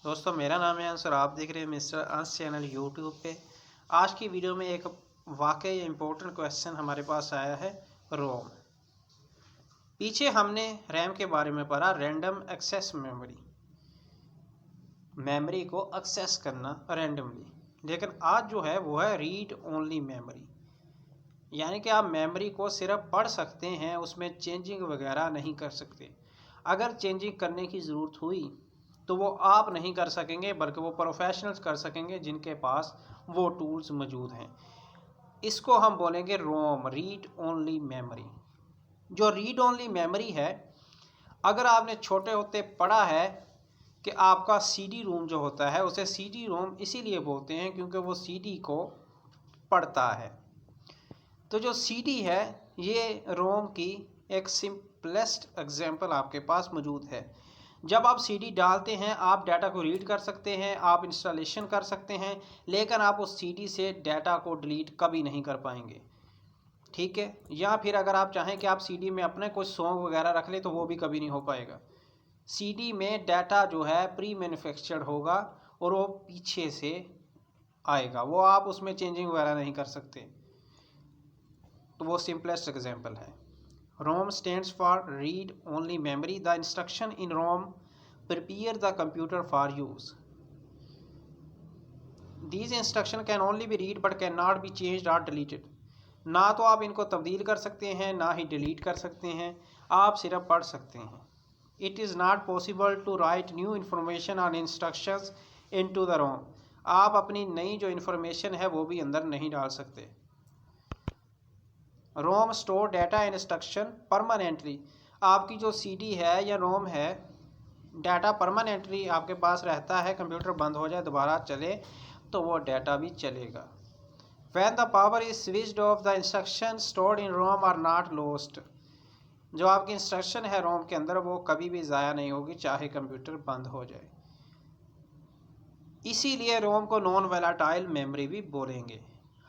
दोस्तों मेरा नाम है अंश और आप देख रहे हैं मिस्टर अंश चैनल यूट्यूब पे। आज की वीडियो में एक वाकई इम्पोर्टेंट क्वेश्चन हमारे पास आया है रोम। पीछे हमने रैम के बारे में पढ़ा, रैंडम एक्सेस मेमोरी, मेमोरी को एक्सेस करना रैंडमली। लेकिन आज जो है वो है रीड ओनली मेमोरी, यानी कि आप मेमोरी को सिर्फ पढ़ सकते हैं, उसमें चेंजिंग वगैरह नहीं कर सकते। अगर चेंजिंग करने की ज़रूरत हुई तो वो आप नहीं कर सकेंगे, बल्कि वो प्रोफेशनल्स कर सकेंगे जिनके पास वो टूल्स मौजूद हैं। इसको हम बोलेंगे रोम, रीड ओनली मेमोरी। जो रीड ओनली मेमोरी है, अगर आपने छोटे होते पढ़ा है कि आपका सीडी रोम जो होता है उसे सीडी रोम इसीलिए बोलते हैं क्योंकि वो सीडी को पढ़ता है। तो जो सीडी है ये रोम की एक सिंपलेस्ट एग्जांपल आपके पास मौजूद है। जब आप सीडी डालते हैं आप डाटा को रीड कर सकते हैं, आप इंस्टॉलेशन कर सकते हैं, लेकिन आप उस सीडी से डाटा को डिलीट कभी नहीं कर पाएंगे, ठीक है। या फिर अगर आप चाहें कि आप सीडी में अपने कुछ सॉन्ग वगैरह रख लें तो वो भी कभी नहीं हो पाएगा। सीडी में डाटा जो है प्री मैन्युफैक्चर्ड होगा और वो पीछे से आएगा, वो आप उसमें चेंजिंग वगैरह नहीं कर सकते। तो वो सिंपलेस्ट एग्जांपल है। ROM stands for read only memory. The instruction in ROM prepare the computer for use. These instructions can only be read but cannot be changed or deleted. ना तो आप इनको तब्दील कर सकते हैं ना ही डिलीट कर सकते हैं, आप सिर्फ पढ़ सकते हैं। It is not possible to write new information on instructions into the ROM. आप अपनी नई जो इन्फॉर्मेशन है वो भी अंदर नहीं डाल सकते। रोम स्टोर डाटा इंस्ट्रक्शन परमानेंटली। आपकी जो सीडी है या रोम है, डाटा परमानेंटली आपके पास रहता है, कंप्यूटर बंद हो जाए दोबारा चले तो वो डाटा भी चलेगा। When the power is switched off the instruction stored in ROM are not lost. जो आपकी इंस्ट्रक्शन है रोम के अंदर वो कभी भी ज़ाया नहीं होगी चाहे कंप्यूटर बंद हो जाए। इसीलिए रोम को नॉन वोलेटाइल मेमोरी भी बोलेंगे।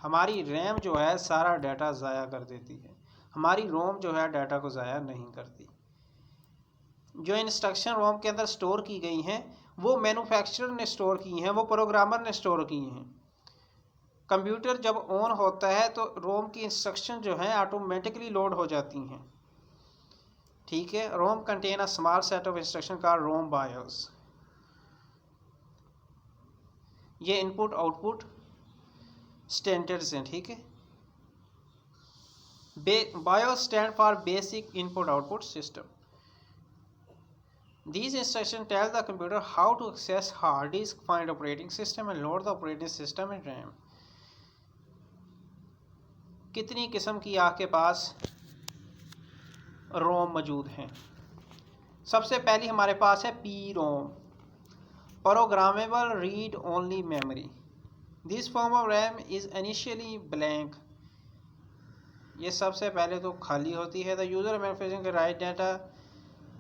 हमारी रैम जो है सारा डाटा ज़ाया कर देती है, हमारी रोम जो है डाटा को ज़ाया नहीं करती। जो इंस्ट्रक्शन रोम के अंदर स्टोर की गई हैं वो मैन्युफैक्चरर ने स्टोर की हैं, वो प्रोग्रामर ने स्टोर की हैं। कंप्यूटर जब ऑन होता है तो रोम की इंस्ट्रक्शन जो हैं ऑटोमेटिकली लोड हो जाती हैं, ठीक है। ROM contain a small set of instruction का रोम बायोस। ये इनपुट आउटपुट स्टैंडर्ड्स हैं, ठीक है। BIOS stand for basic input output system. These instructions tell the computer how to access hard disk, find operating system and load the operating system in RAM. कितनी किस्म की आपके पास रोम मौजूद हैं? सबसे पहली हमारे पास है PROM, programmable read only memory. This form of RAM is initially blank. ये सबसे पहले तो खाली होती है। द यूज़र मैन्युफैक्चरिंग के right data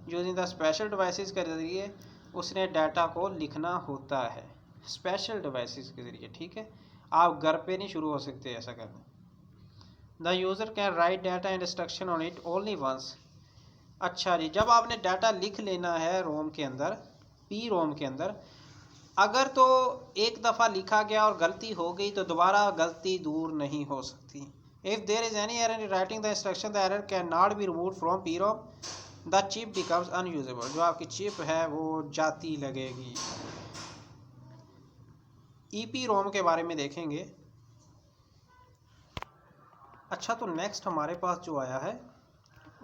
using the special devices के ज़रिए उसने डाटा को लिखना होता है, स्पेशल डिवाइसेस के ज़रिए, ठीक है। आप घर पे नहीं शुरू हो सकते ऐसा करना। The user can write data and instruction on it only once. अच्छा जी, जब आपने डाटा लिख लेना है रोम के अंदर, PROM के अंदर, अगर तो एक दफ़ा लिखा गया और गलती हो गई तो दोबारा गलती दूर नहीं हो सकती। If there is any error in writing the instruction the error can not be removed from PROM, the chip becomes unusable. जो आपकी चिप है वो जाती लगेगी। EPROM के बारे में देखेंगे। अच्छा, तो नेक्स्ट हमारे पास जो आया है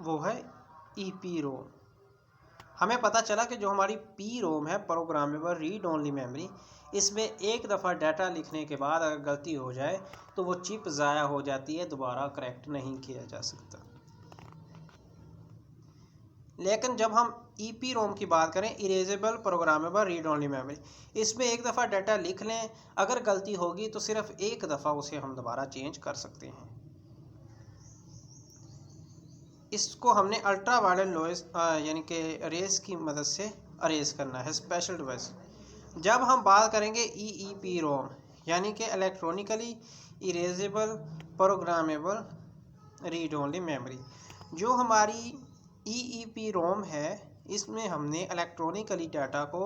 वो है EPROM। हमें पता चला कि जो हमारी PROM है, प्रोग्रामेबल रीड ओनली मेमोरी, इसमें एक दफ़ा डाटा लिखने के बाद अगर गलती हो जाए तो वो चिप ज़ाया हो जाती है, दोबारा करेक्ट नहीं किया जा सकता। लेकिन जब हम EPROM की बात करें, erasable programmable read only memory, इसमें एक दफ़ा डाटा लिख लें, अगर गलती होगी तो सिर्फ एक दफ़ा उसे हम दोबारा चेंज कर सकते हैं। इसको हमने अल्ट्रा वायलेट नॉइज़ यानी कि रेस की मदद से अरेज करना है, स्पेशल डिवाइस। जब हम बात करेंगे EEPROM यानी कि electronically erasable programmable read only memory, जो हमारी EEPROM है इसमें हमने इलेक्ट्रॉनिकली डाटा को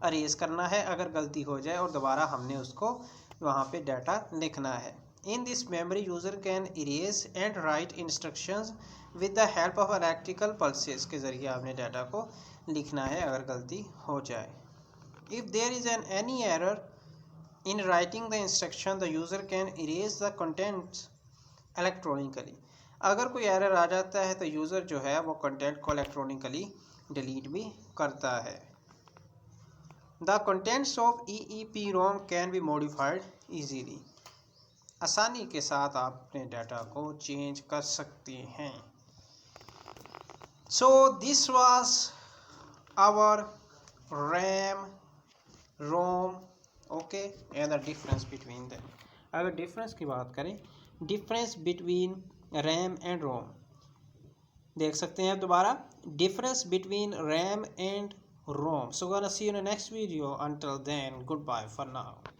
अरेज करना है अगर गलती हो जाए, और दोबारा हमने उसको वहाँ पे डाटा लिखना है। In this memory user can erase and right instructions with the help of electrical pulses के ज़रिए आपने डाटा को लिखना है अगर गलती हो जाए। If there is any error in writing the instruction the user can erase the contents electronically. अगर कोई एरर आ जाता है तो यूज़र जो है वो कंटेंट को इलेक्ट्रॉनिकली डिलीट भी करता है। The contents of EEPROM can be modified easily. आसानी के साथ आप अपने डाटा को चेंज कर सकते हैं। So this was our RAM ROM, okay, and the difference between them. अगर डिफरेंस की बात करें, difference between RAM and ROM देख सकते हैं दोबारा, difference between RAM and ROM. So gonna see you in the next video. Until then, good bye for now.